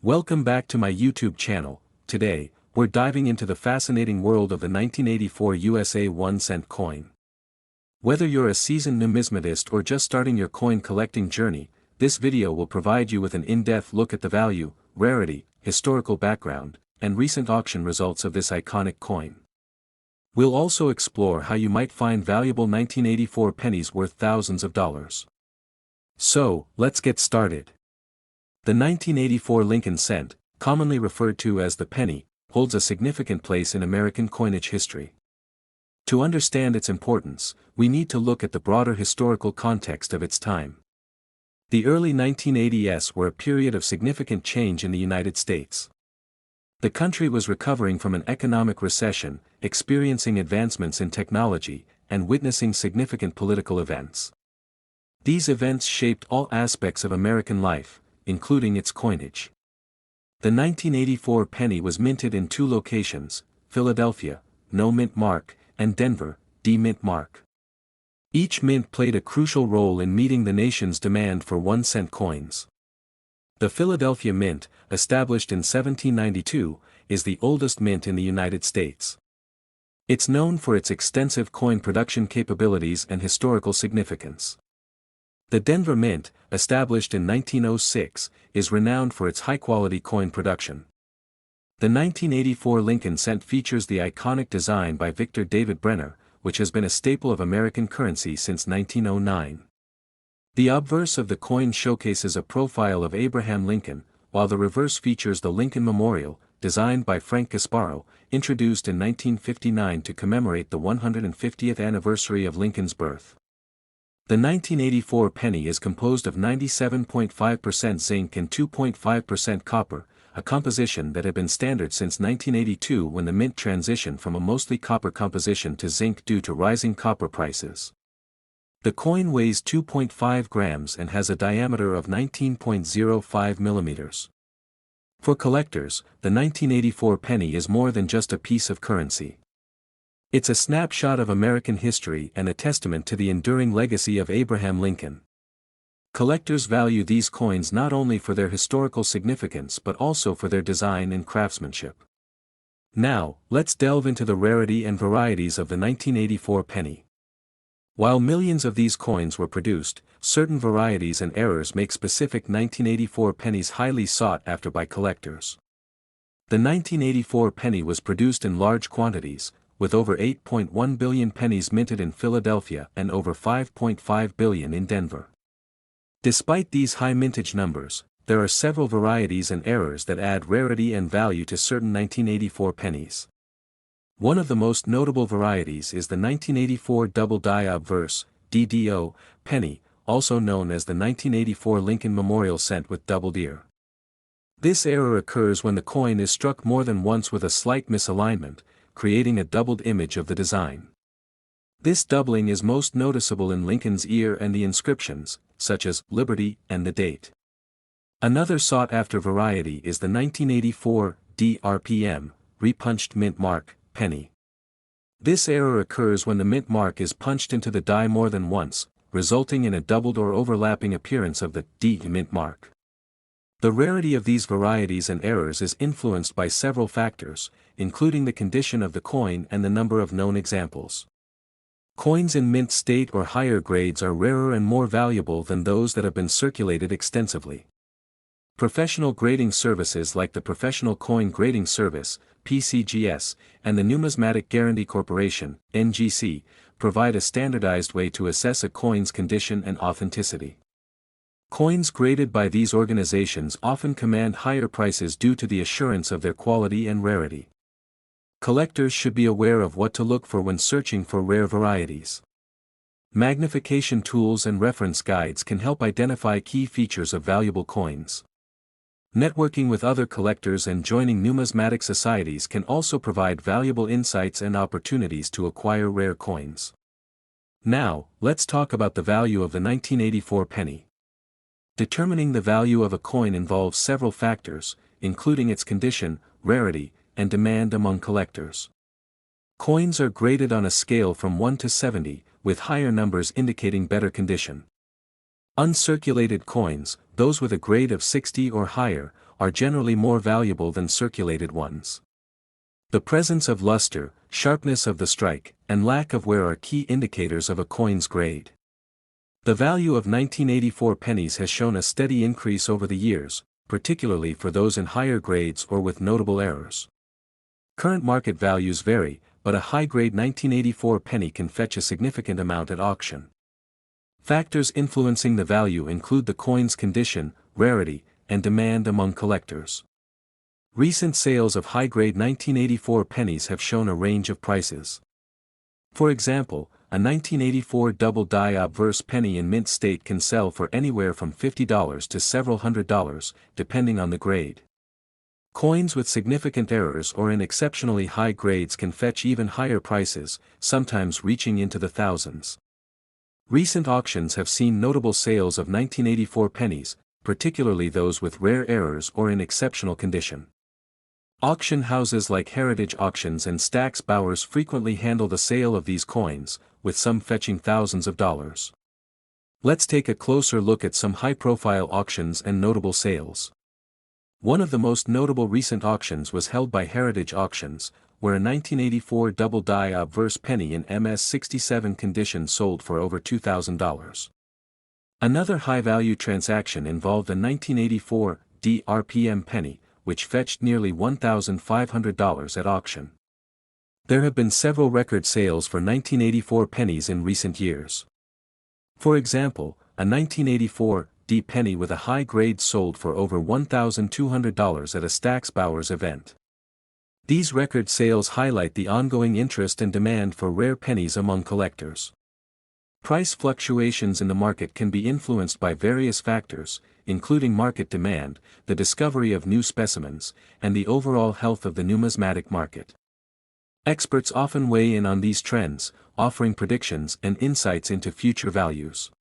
Welcome back to my YouTube channel. Today, we're diving into the fascinating world of the 1984 USA 1-cent coin. Whether you're a seasoned numismatist or just starting your coin collecting journey, this video will provide you with an in-depth look at the value, rarity, historical background, and recent auction results of this iconic coin. We'll also explore how you might find valuable 1984 pennies worth thousands of dollars. So, let's get started. The 1984 Lincoln cent, commonly referred to as the penny, holds a significant place in American coinage history. To understand its importance, we need to look at the broader historical context of its time. The early 1980s were a period of significant change in the United States. The country was recovering from an economic recession, experiencing advancements in technology, and witnessing significant political events. These events shaped all aspects of American life, including its coinage. The 1984 penny was minted in two locations, Philadelphia, no mint mark, and Denver, D-mint mark. Each mint played a crucial role in meeting the nation's demand for 1-cent coins. The Philadelphia Mint, established in 1792, is the oldest mint in the United States. It's known for its extensive coin production capabilities and historical significance. The Denver Mint, established in 1906, is renowned for its high-quality coin production. The 1984 Lincoln cent features the iconic design by Victor David Brenner, which has been a staple of American currency since 1909. The obverse of the coin showcases a profile of Abraham Lincoln, while the reverse features the Lincoln Memorial, designed by Frank Gasparo, introduced in 1959 to commemorate the 150th anniversary of Lincoln's birth. The 1984 penny is composed of 97.5% zinc and 2.5% copper, a composition that had been standard since 1982 when the mint transitioned from a mostly copper composition to zinc due to rising copper prices. The coin weighs 2.5 grams and has a diameter of 19.05 millimeters. For collectors, the 1984 penny is more than just a piece of currency. It's a snapshot of American history and a testament to the enduring legacy of Abraham Lincoln. Collectors value these coins not only for their historical significance but also for their design and craftsmanship. Now, let's delve into the rarity and varieties of the 1984 penny. While millions of these coins were produced, certain varieties and errors make specific 1984 pennies highly sought after by collectors. The 1984 penny was produced in large quantities, with over 8.1 billion pennies minted in Philadelphia and over 5.5 billion in Denver. Despite these high mintage numbers, there are several varieties and errors that add rarity and value to certain 1984 pennies. One of the most notable varieties is the 1984 Double Die Obverse, DDO, penny, also known as the 1984 Lincoln Memorial cent with doubled ear. This error occurs when the coin is struck more than once with a slight misalignment, creating a doubled image of the design. This doubling is most noticeable in Lincoln's ear and the inscriptions, such as Liberty and the date. Another sought-after variety is the 1984 DRPM, repunched mint mark, penny. This error occurs when the mint mark is punched into the die more than once, resulting in a doubled or overlapping appearance of the D mint mark. The rarity of these varieties and errors is influenced by several factors, including the condition of the coin and the number of known examples. Coins in mint state or higher grades are rarer and more valuable than those that have been circulated extensively. Professional grading services like the Professional Coin Grading Service, PCGS, and the Numismatic Guarantee Corporation, NGC, provide a standardized way to assess a coin's condition and authenticity. Coins graded by these organizations often command higher prices due to the assurance of their quality and rarity. Collectors should be aware of what to look for when searching for rare varieties. Magnification tools and reference guides can help identify key features of valuable coins. Networking with other collectors and joining numismatic societies can also provide valuable insights and opportunities to acquire rare coins. Now, let's talk about the value of the 1984 penny. Determining the value of a coin involves several factors, including its condition, rarity, and demand among collectors. Coins are graded on a scale from 1 to 70, with higher numbers indicating better condition. Uncirculated coins, those with a grade of 60 or higher, are generally more valuable tern circulated ones. The presence of luster, sharpness of the strike, and lack of wear are key indicators of a coin's grade. The value of 1984 pennies has shown a steady increase over the years, particularly for those in higher grades or with notable errors. Current market values vary, but a high-grade 1984 penny can fetch a significant amount at auction. Factors influencing the value include the coin's condition, rarity, and demand among collectors. Recent sales of high-grade 1984 pennies have shown a range of prices. For example, a 1984 double-die obverse penny in mint state can sell for anywhere from $50 to several $100s, depending on the grade. Coins with significant errors or in exceptionally high grades can fetch even higher prices, sometimes reaching into the thousands. Recent auctions have seen notable sales of 1984 pennies, particularly those with rare errors or in exceptional condition. Auction houses like Heritage Auctions and Stack's Bowers frequently handle the sale of these coins, with some fetching thousands of dollars. Let's take a closer look at some high-profile auctions and notable sales. One of the most notable recent auctions was held by Heritage Auctions, where a 1984 double-die obverse penny in MS-67 condition sold for over $2,000. Another high-value transaction involved a 1984 DRPM penny, which fetched nearly $1,500 at auction. There have been several record sales for 1984 pennies in recent years. For example, a 1984 D penny with a high grade sold for over $1,200 at a Stack's Bowers event. These record sales highlight the ongoing interest and demand for rare pennies among collectors. Price fluctuations in the market can be influenced by various factors, including market demand, the discovery of new specimens, and the overall health of the numismatic market. Experts often weigh in on these trends, offering predictions and insights into future values.